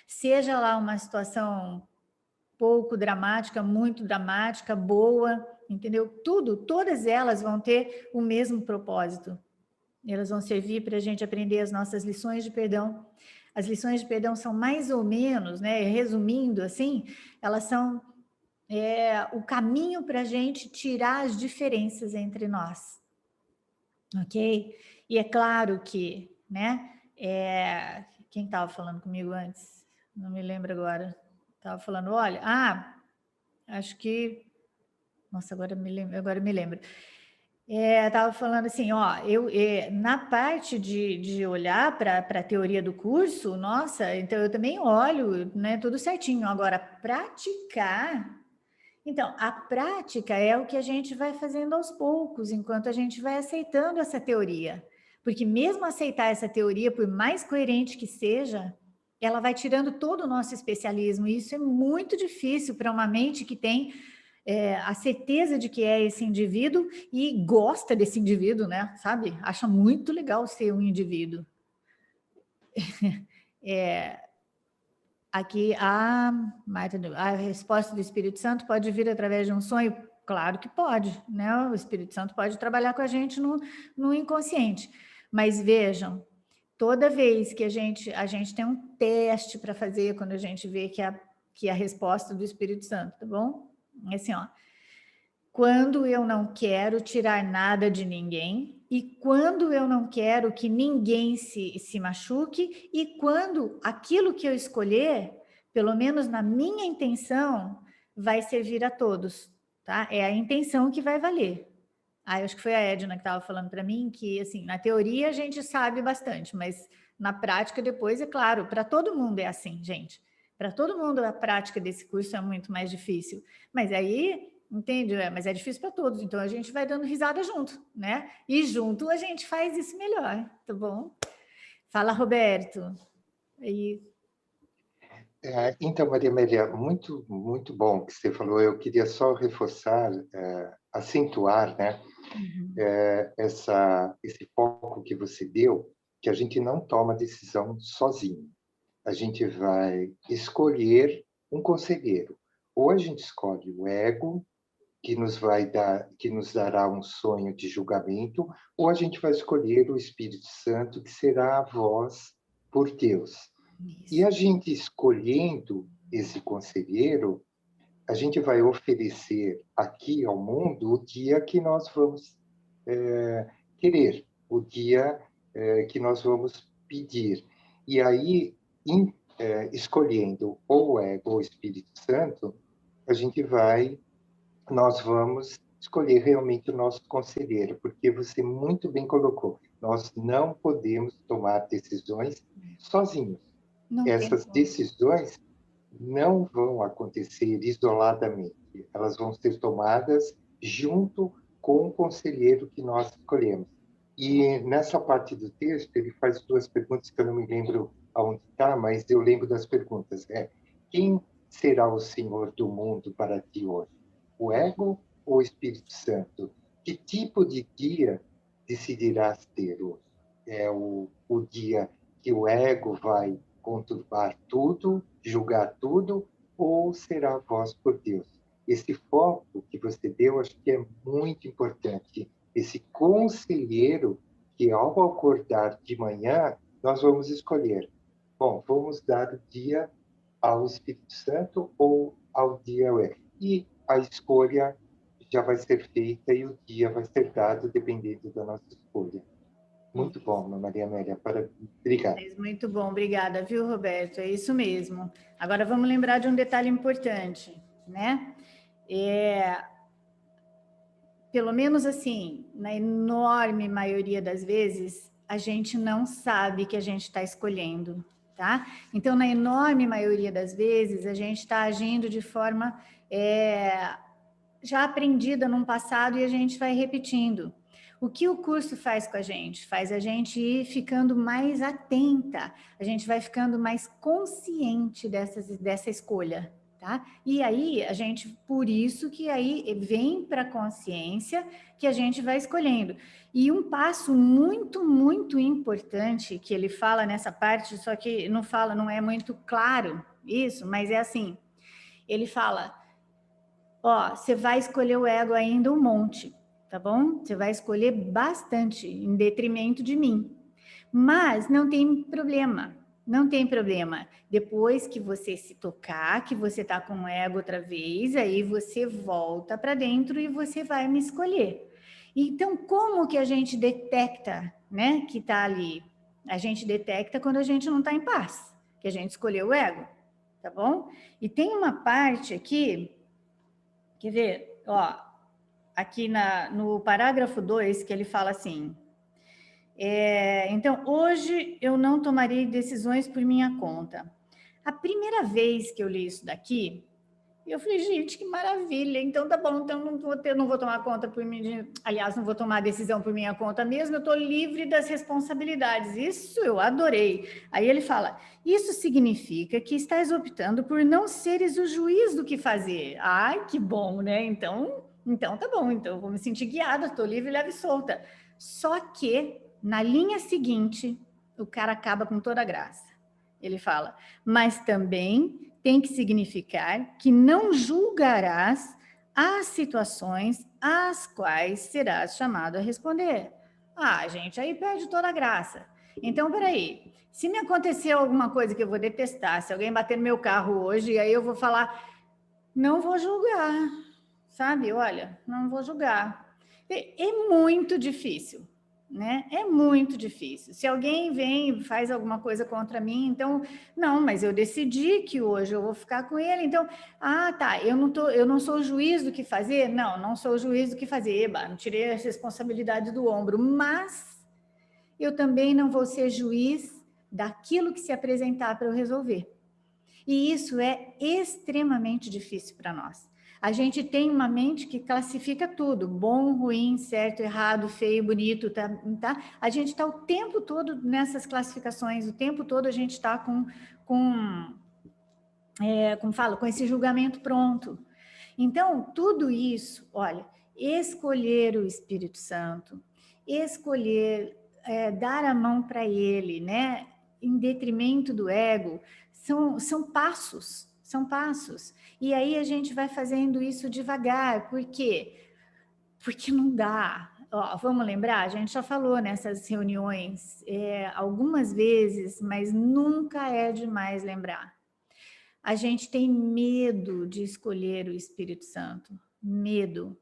Seja lá uma situação pouco dramática, muito dramática, boa, entendeu? Todas elas vão ter o mesmo propósito. Elas vão servir para a gente aprender as nossas lições de perdão. As lições de perdão são mais ou menos, né, resumindo assim, elas são o caminho para a gente tirar as diferenças entre nós, ok? E é claro que, né, quem estava falando comigo antes? Não me lembro agora. Estava falando, olha, acho que, nossa, agora me lembro. Estava falando assim, ó, na parte de olhar para a teoria do curso, nossa, então eu também olho, né, tudo certinho. Agora, praticar, então, a prática é o que a gente vai fazendo aos poucos, enquanto a gente vai aceitando essa teoria. Porque mesmo aceitar essa teoria, por mais coerente que seja, ela vai tirando todo o nosso especialismo, e isso é muito difícil para uma mente que tem a certeza de que é esse indivíduo e gosta desse indivíduo, né? Sabe? Acha muito legal ser um indivíduo. Aqui, Marta, a resposta do Espírito Santo pode vir através de um sonho? Claro que pode, né? O Espírito Santo pode trabalhar com a gente no inconsciente. Mas vejam, toda vez que a gente tem um teste para fazer quando a gente vê que a resposta do Espírito Santo, tá bom? É assim, ó. Quando eu não quero tirar nada de ninguém e quando eu não quero que ninguém se machuque e quando aquilo que eu escolher, pelo menos na minha intenção, vai servir a todos, tá? É a intenção que vai valer. Eu acho que foi a Edna que estava falando para mim que, assim, na teoria a gente sabe bastante, mas na prática depois, é claro, para todo mundo é assim, gente. Para todo mundo a prática desse curso é muito mais difícil. Mas aí... Entende? Mas é difícil para todos, então a gente vai dando risada junto, né? E junto a gente faz isso melhor, tá bom? Fala, Roberto. Então, Maria Amélia, muito, muito bom o que você falou. Eu queria só reforçar, acentuar, né, esse foco que você deu, que a gente não toma decisão sozinho. A gente vai escolher um conselheiro. Ou a gente escolhe o ego, que nos dará um sonho de julgamento, ou a gente vai escolher o Espírito Santo, que será a voz por Deus. Isso. E a gente escolhendo esse conselheiro, a gente vai oferecer aqui ao mundo o dia que nós vamos querer, o dia que nós vamos pedir. E aí, escolhendo ou o ego ou o Espírito Santo, nós vamos escolher realmente o nosso conselheiro, porque você muito bem colocou, nós não podemos tomar decisões sozinhos. Essas decisões não vão acontecer isoladamente, elas vão ser tomadas junto com o conselheiro que nós escolhemos. E nessa parte do texto, ele faz duas perguntas que eu não me lembro aonde está, mas eu lembro das perguntas. Quem será o Senhor do mundo para ti hoje? O ego ou o Espírito Santo? Que tipo de dia decidirás ter hoje? É o dia que o ego vai conturbar tudo, julgar tudo, ou será a voz por Deus? Esse foco que você deu, acho que é muito importante. Esse conselheiro que, ao acordar de manhã, nós vamos escolher. Bom, vamos dar o dia ao Espírito Santo ou ao dia ao ego? E a escolha já vai ser feita e o dia vai ser dado dependendo da nossa escolha. Muito bom, Maria Amélia. Obrigado. Muito bom, obrigada, viu, Roberto? É isso mesmo. Agora vamos lembrar de um detalhe importante, né? Pelo menos assim, na enorme maioria das vezes, a gente não sabe que a gente está escolhendo, tá? Então, na enorme maioria das vezes, a gente está agindo de forma já aprendida no passado e a gente vai repetindo. O que o curso faz com a gente? Faz a gente ir ficando mais atenta, a gente vai ficando mais consciente dessa escolha, tá? E aí, por isso que aí vem para a consciência que a gente vai escolhendo. E um passo muito, muito importante que ele fala nessa parte, só que não é muito claro isso, mas é assim, ele fala, você vai escolher o ego ainda um monte, tá bom? Você vai escolher bastante, em detrimento de mim. Mas não tem problema, não tem problema. Depois que você se tocar, que você tá com o ego outra vez, aí você volta para dentro e você vai me escolher. Então, como que a gente detecta, né, que tá ali? A gente detecta quando a gente não tá em paz, que a gente escolheu o ego, tá bom? E tem uma parte aqui, quer ver? Aqui no parágrafo 2, que ele fala assim, então, hoje eu não tomarei decisões por minha conta. A primeira vez que eu li isso daqui, eu falei, gente, que maravilha, então tá bom, então não vou tomar conta por mim, aliás, não vou tomar decisão por minha conta mesmo, eu estou livre das responsabilidades, isso eu adorei. Aí ele fala, isso significa que estás optando por não seres o juiz do que fazer. Ai, que bom, né? Então tá bom, então eu vou me sentir guiada, estou livre, leve e solta. Só que, na linha seguinte, o cara acaba com toda a graça. Ele fala, mas também tem que significar que não julgarás as situações às quais serás chamado a responder. Gente, aí perde toda a graça. Então, peraí, se me acontecer alguma coisa que eu vou detestar, se alguém bater no meu carro hoje, aí eu vou falar, não vou julgar, sabe? Olha, não vou julgar. É muito difícil, né? É muito difícil. Se alguém vem e faz alguma coisa contra mim, então, não, mas eu decidi que hoje eu vou ficar com ele, então, tá, eu não sou o juiz do que fazer? Não sou o juiz do que fazer, não tirei a responsabilidade do ombro, mas eu também não vou ser juiz daquilo que se apresentar para eu resolver. E isso é extremamente difícil para nós. A gente tem uma mente que classifica tudo, bom, ruim, certo, errado, feio, bonito, tá? A gente está o tempo todo nessas classificações, o tempo todo a gente está com esse julgamento pronto. Então, tudo isso, olha, escolher o Espírito Santo, escolher dar a mão para ele, né, em detrimento do ego, são passos. E aí a gente vai fazendo isso devagar. Por quê? Porque não dá. Vamos lembrar, a gente já falou nessas reuniões algumas vezes, mas nunca é demais lembrar. a gente tem medo de escolher o Espírito Santo, medo,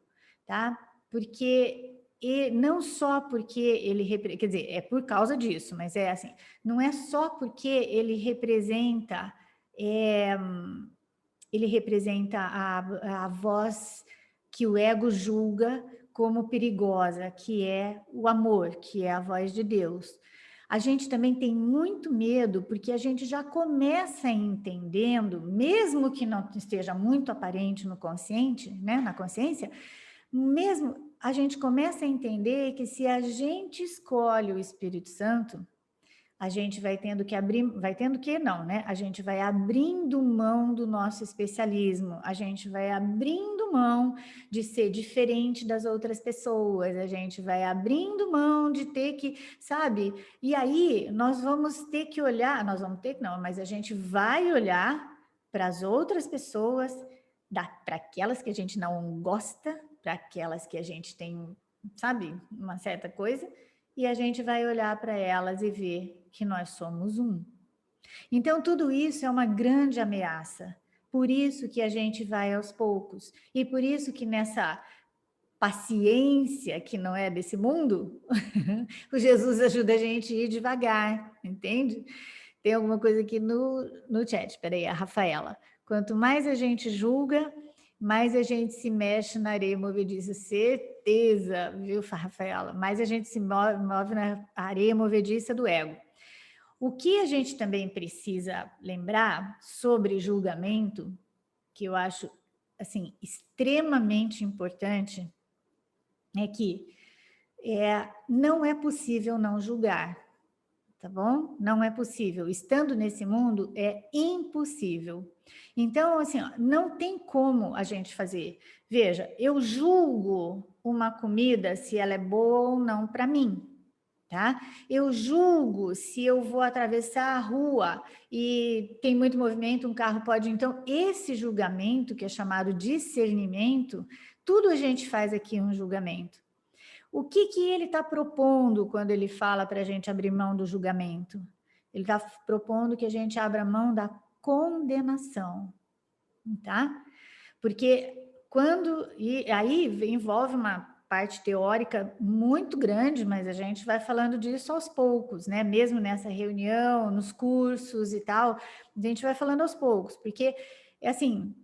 tá? Porque e não só porque ele, quer dizer, é por causa disso, mas é assim, não é só porque é, ele representa a voz que o ego julga como perigosa, que é o amor, que é a voz de Deus. A gente também tem muito medo, porque a gente já começa entendendo, mesmo que não esteja muito aparente no consciente, né, na consciência, mesmo a gente começa a entender que se a gente escolhe o Espírito Santo, a gente vai tendo que abrir, vai tendo que não, né? A gente vai abrindo mão do nosso especialismo, a gente vai abrindo mão de ser diferente das outras pessoas, a gente vai abrindo mão de ter que, sabe? E aí nós vamos ter que olhar, nós vamos ter que não, mas a gente vai olhar para as outras pessoas, para aquelas que a gente não gosta, para aquelas que a gente tem, sabe, uma certa coisa, e a gente vai olhar para elas e ver que nós somos um. Então, tudo isso é uma grande ameaça. Por isso que a gente vai aos poucos. E por isso que nessa paciência que não é desse mundo, o Jesus ajuda a gente a ir devagar, entende? Tem alguma coisa aqui no chat. Espera aí, a Rafaela. Quanto mais a gente julga, mais a gente se mexe na areia movediça. Certeza, viu, Rafaela? Mais a gente se move na areia movediça do ego. O que a gente também precisa lembrar sobre julgamento, que eu acho assim extremamente importante, é que não é possível não julgar, tá bom? Não é possível. Estando nesse mundo, é impossível. Então, assim, ó, não tem como a gente fazer. Veja, eu julgo uma comida se ela é boa ou não para mim, tá? Eu julgo se eu vou atravessar a rua e tem muito movimento, um carro pode... Então, esse julgamento, que é chamado discernimento, tudo a gente faz aqui um julgamento. O que ele está propondo quando ele fala para a gente abrir mão do julgamento? Ele está propondo que a gente abra mão da condenação, tá? Porque e aí envolve uma parte teórica muito grande, mas a gente vai falando disso aos poucos, né? Mesmo nessa reunião, nos cursos e tal, a gente vai falando aos poucos, porque, assim,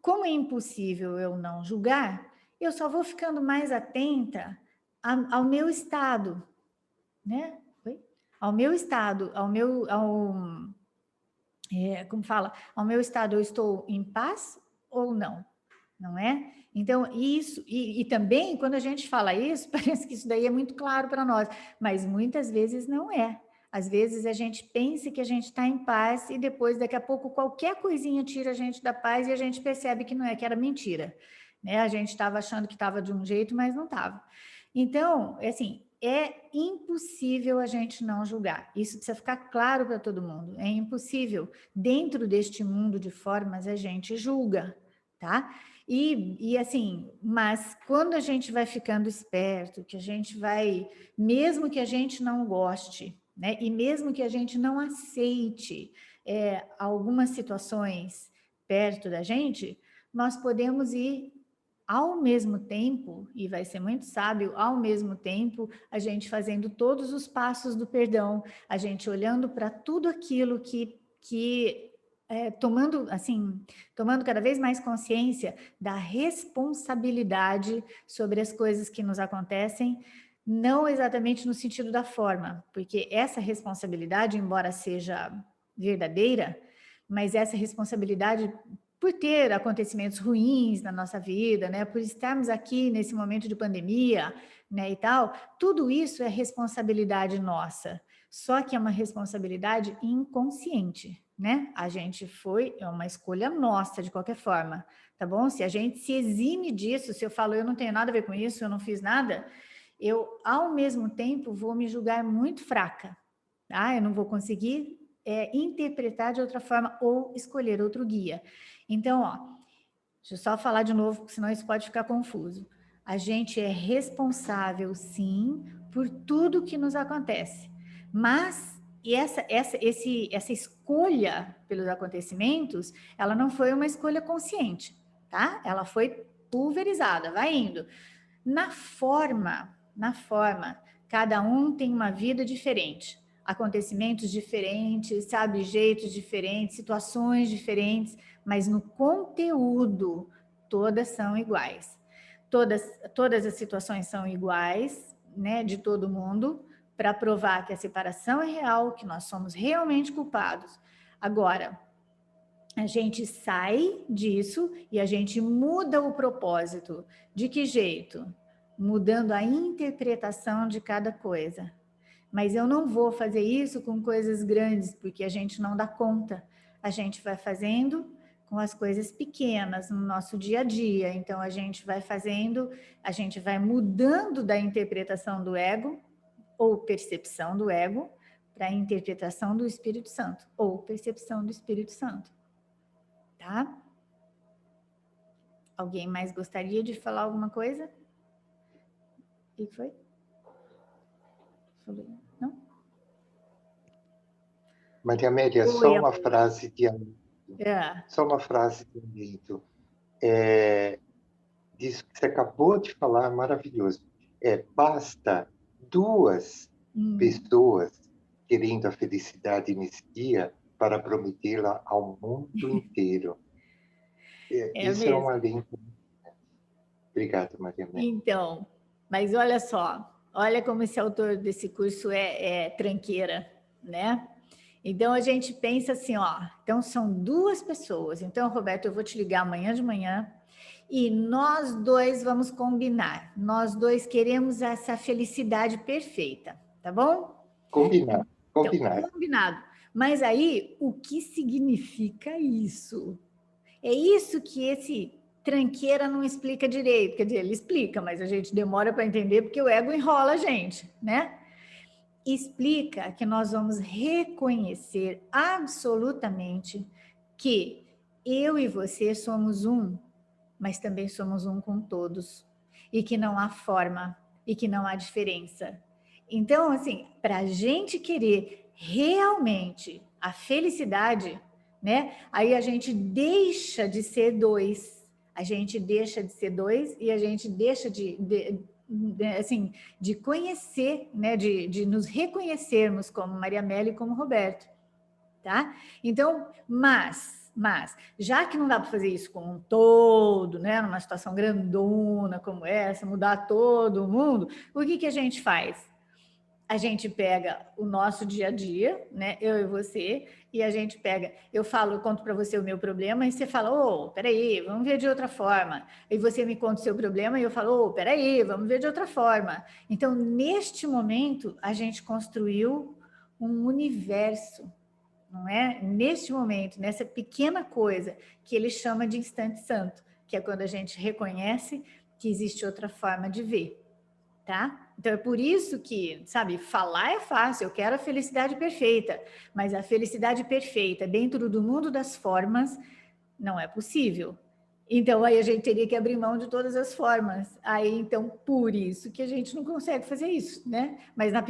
como é impossível eu não julgar, eu só vou ficando mais atenta ao meu estado, né? Ao meu estado, como fala, ao meu estado, eu estou em paz ou não? Não é? Então, isso, e também, quando a gente fala isso, parece que isso daí é muito claro para nós, mas muitas vezes não é. Às vezes a gente pensa que a gente está em paz e depois, daqui a pouco, qualquer coisinha tira a gente da paz e a gente percebe que não é, que era mentira. Né? A gente estava achando que estava de um jeito, mas não estava. Então, assim, é impossível a gente não julgar. Isso precisa ficar claro para todo mundo. É impossível. Dentro deste mundo de formas, a gente julga, tá? E assim, mas quando a gente vai ficando esperto, que a gente vai, mesmo que a gente não goste, né? E mesmo que a gente não aceite algumas situações perto da gente, nós podemos ir ao mesmo tempo, e vai ser muito sábio, ao mesmo tempo, a gente fazendo todos os passos do perdão, a gente olhando para tudo aquilo tomando cada vez mais consciência da responsabilidade sobre as coisas que nos acontecem, não exatamente no sentido da forma, porque essa responsabilidade, embora seja verdadeira, mas essa responsabilidade por ter acontecimentos ruins na nossa vida, né, por estarmos aqui nesse momento de pandemia, né, e tal, tudo isso é responsabilidade nossa, só que é uma responsabilidade inconsciente, né? É uma escolha nossa de qualquer forma, tá bom? Se a gente se exime disso, se eu falo eu não tenho nada a ver com isso, eu não fiz nada, eu ao mesmo tempo vou me julgar muito fraca, tá? Eu não vou conseguir interpretar de outra forma ou escolher outro guia. Então, ó, deixa eu só falar de novo, senão isso pode ficar confuso. A gente é responsável, sim, por tudo que nos acontece, mas E essa escolha pelos acontecimentos, ela não foi uma escolha consciente, tá? Ela foi pulverizada, vai indo. Na forma, cada um tem uma vida diferente, acontecimentos diferentes, sabe, jeitos diferentes, situações diferentes, mas no conteúdo, todas são iguais. Todas as situações são iguais, né, de todo mundo, para provar que a separação é real, que nós somos realmente culpados. Agora, a gente sai disso e a gente muda o propósito. De que jeito? Mudando a interpretação de cada coisa. Mas eu não vou fazer isso com coisas grandes, porque a gente não dá conta. A gente vai fazendo com as coisas pequenas no nosso dia a dia. Então, a gente vai fazendo, a gente vai mudando da interpretação do ego, ou percepção do ego, para a interpretação do Espírito Santo, ou percepção do Espírito Santo. Tá? Alguém mais gostaria de falar alguma coisa? O que foi? Não? Maria Amélia, só uma frase de só uma frase de alento. Disso que você acabou de falar, maravilhoso. Basta duas pessoas querendo a felicidade nesse dia para prometê-la ao mundo inteiro. Isso mesmo. É um alento. Obrigado, Maria Amélia. Então, mas olha só, olha como esse autor desse curso é tranqueira, né? Então, a gente pensa assim, ó, então são duas pessoas. Então, Roberto, eu vou te ligar amanhã de manhã e nós dois vamos combinar. Nós dois queremos essa felicidade perfeita, tá bom? Combinado. Então, combinado. Mas aí, o que significa isso? É isso que esse tranqueira não explica direito. Quer dizer, ele explica, mas a gente demora para entender porque o ego enrola a gente, né? Explica que nós vamos reconhecer absolutamente que eu e você somos um, mas também somos um com todos, e que não há forma, e que não há diferença. Então, assim, para a gente querer realmente a felicidade, né? Aí a gente deixa de ser dois, a gente deixa de ser dois e a gente deixa assim, de conhecer, né, de nos reconhecermos como Maria Amélia e como Roberto, tá? Então, mas, já que não dá para fazer isso com um todo, né, numa situação grandona como essa, mudar todo mundo, o que a gente faz? A gente pega o nosso dia a dia, né, eu e você, e a gente pega, eu conto para você o meu problema, e você fala, peraí, vamos ver de outra forma. E você me conta o seu problema, e eu falo, peraí, vamos ver de outra forma. Então, neste momento, a gente construiu um universo, não é? Neste momento, nessa pequena coisa que ele chama de instante santo, que é quando a gente reconhece que existe outra forma de ver. Tá? Então é por isso que, sabe, falar é fácil, eu quero a felicidade perfeita, mas a felicidade perfeita dentro do mundo das formas não é possível. Então aí a gente teria que abrir mão de todas as formas. Aí então por isso que a gente não consegue fazer isso, né? Mas nas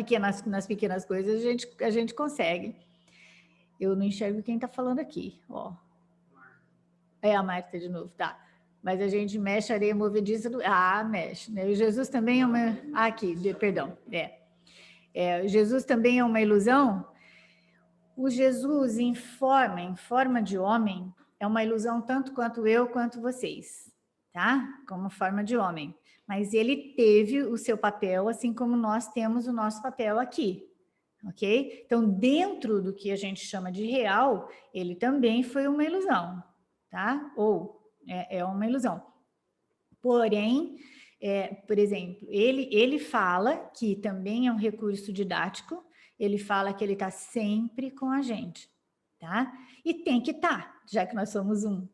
pequenas coisas a gente consegue. Eu não enxergo quem está falando aqui, ó. É a Marta de novo, tá? Mas a gente mexe a areia movediça do... mexe, né? O Jesus também é uma... aqui, perdão. Jesus também é uma ilusão? O Jesus em forma de homem, é uma ilusão tanto quanto eu, quanto vocês, tá? Como forma de homem. Mas ele teve o seu papel, assim como nós temos o nosso papel aqui, ok? Então, dentro do que a gente chama de real, ele também foi uma ilusão, tá? Ou... é uma ilusão. Porém, por exemplo, ele fala que também é um recurso didático, ele fala que ele está sempre com a gente, tá? E tem que estar, já que nós somos um.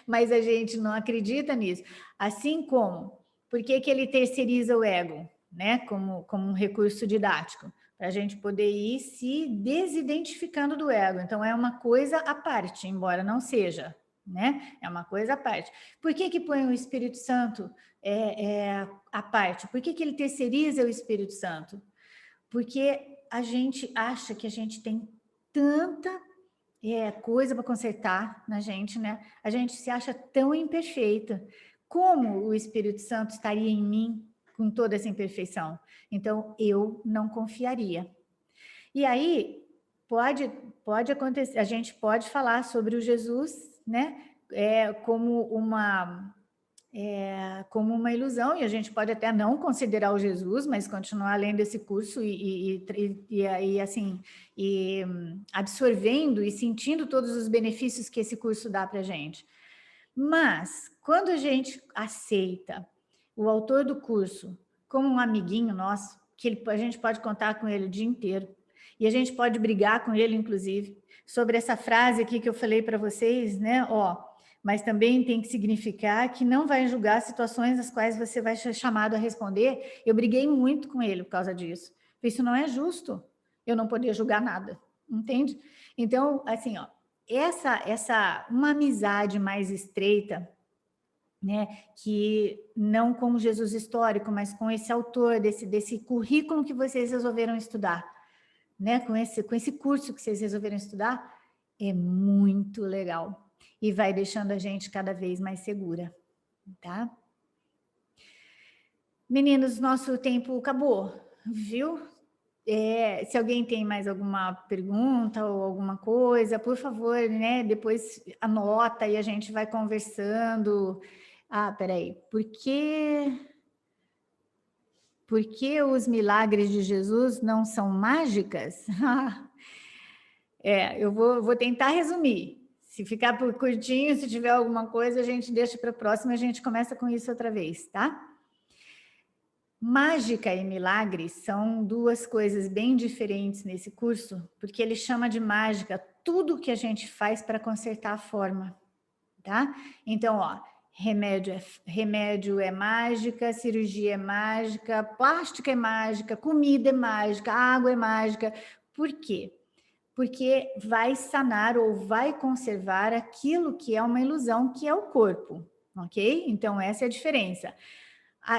Mas a gente não acredita nisso. Assim como, por que ele terceiriza o ego, né? Como um recurso didático? Para a gente poder ir se desidentificando do ego. Então, é uma coisa à parte, embora não seja, né? É uma coisa à parte. Por que põe o Espírito Santo à parte? Por que ele terceiriza o Espírito Santo? Porque a gente acha que a gente tem tanta coisa para consertar na gente, né? A gente se acha tão imperfeita. Como o Espírito Santo estaria em mim com toda essa imperfeição? Então, eu não confiaria. E aí, pode acontecer, a gente pode falar sobre o Jesus, né? Como uma ilusão, e a gente pode até não considerar o Jesus, mas continuar lendo esse curso e absorvendo e sentindo todos os benefícios que esse curso dá para a gente. Mas, quando a gente aceita o autor do curso como um amiguinho nosso, que a gente pode contar com ele o dia inteiro, e a gente pode brigar com ele, inclusive, sobre essa frase aqui que eu falei para vocês, né? Mas também tem que significar que não vai julgar situações nas quais você vai ser chamado a responder. Eu briguei muito com ele por causa disso. Isso não é justo. Eu não podia julgar nada, entende? Então, assim, uma amizade mais estreita, né, que não com Jesus histórico, mas com esse autor, desse currículo que vocês resolveram estudar, né, com esse curso que vocês resolveram estudar, é muito legal. E vai deixando a gente cada vez mais segura, tá? Meninos, nosso tempo acabou, viu? Se alguém tem mais alguma pergunta ou alguma coisa, por favor, né? Depois anota e a gente vai conversando. Peraí. Por que os milagres de Jesus não são mágicas? Eu vou tentar resumir. Se ficar por curtinho, se tiver alguma coisa, a gente deixa para a próxima, a gente começa com isso outra vez, tá? Mágica e milagre são duas coisas bem diferentes nesse curso, porque ele chama de mágica tudo que a gente faz para consertar a forma, tá? Então, remédio é mágica, cirurgia é mágica, plástica é mágica, comida é mágica, água é mágica. Por quê? Porque vai sanar ou vai conservar aquilo que é uma ilusão, que é o corpo, ok? Então, essa é a diferença.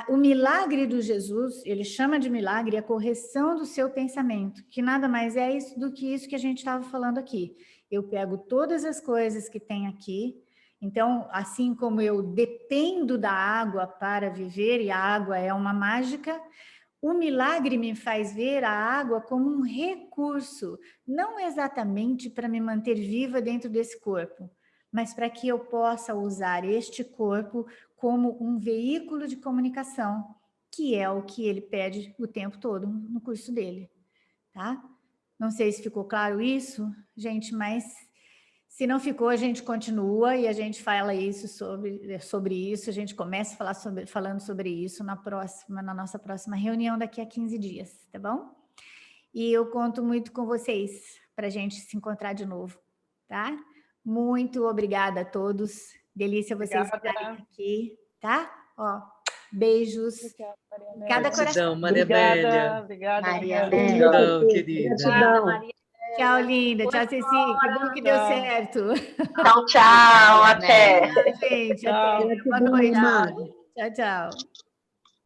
O milagre do Jesus, ele chama de milagre a correção do seu pensamento, que nada mais é isso do que isso que a gente estava falando aqui. Eu pego todas as coisas que tem aqui, então, assim como eu dependo da água para viver, e a água é uma mágica, o milagre me faz ver a água como um recurso, não exatamente para me manter viva dentro desse corpo, mas para que eu possa usar este corpo como um veículo de comunicação, que é o que ele pede o tempo todo no curso dele, tá? Não sei se ficou claro isso, gente, mas se não ficou, a gente continua e a gente fala isso sobre isso, a gente começa a falar falando sobre isso na nossa próxima reunião daqui a 15 dias, tá bom? E eu conto muito com vocês para a gente se encontrar de novo, tá? Muito obrigada a todos. Delícia vocês estarem aqui, tá? Beijos. Obrigada, Cada coração. Maria Amélia. Obrigada, Maria Amélia. Gratidão, querida. Gratidão, Maria. Tchau, linda. Tchau, Ceci. Que bom que deu certo. Tchau, tchau. Até. Gente, até. Boa noite. Tchau, tchau.